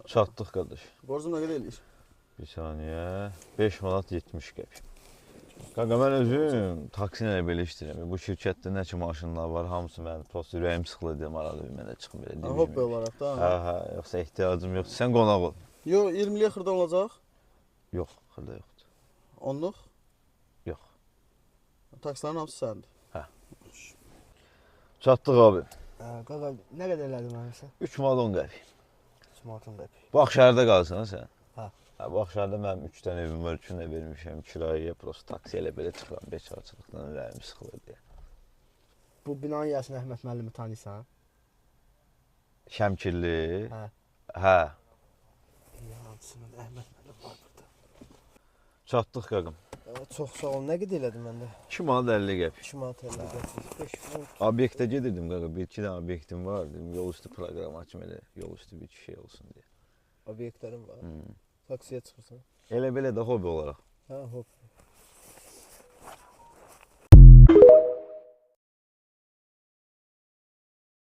Çatdıq qardaş. Borcum nə qədər eləyir? Bir saniyə. 5 manat 70 qəpik. Qaqa mən özüm taksi ilə belə işləyirəm. Bu şirkətdə nə ki maşınlar var, hamısı mənim prosta ürəyim sıxılır deyə maraqlı mənə çıxım belə. Hobbi olaraq da. Hə, yoxsa ehtiyacım yoxdur. Sən qonaq ol. Yo, 20-lik xırda olacaq. Yox, xırda yoxdur. 10-luq. Yox. Taksilərin hamısı sənindir. Hə. Çatdıq abi. Qaqa, nə qədər elədin mənimsə? 3 manat 10 qəpik. 3 manatın qəpik. Bax şəhərdə qalsan sən. Hə. Bax şəhərdə mənim 3 dənə evim var, 3-ünü də vermişəm kirayəyə, prosta taksi ilə belə çıxıram, beçarçılıqdan ürəyim sıxılır deyə. Bu binanın yiyəsini Əhməd müəllimi tanıyırsan? Şəmkirli. Hə. Hə. Yancısının Əhməd müəllim var burada. Çatdıq qaqım. Çox sağ ol. Nə qədər elədin məndə? 2 manat 50 qəpik. 2 manat 50 qəpik. 5 manat. Obyektə gedirdim qaqa, bir-iki dənə obyektim var, dedim yol üstü proqram açım elə, yol üstü bir şey olsun deyə. Obyektlərin var. Taksiyə çıxırsan. Elə belə də hobi olaraq. Hə, hop.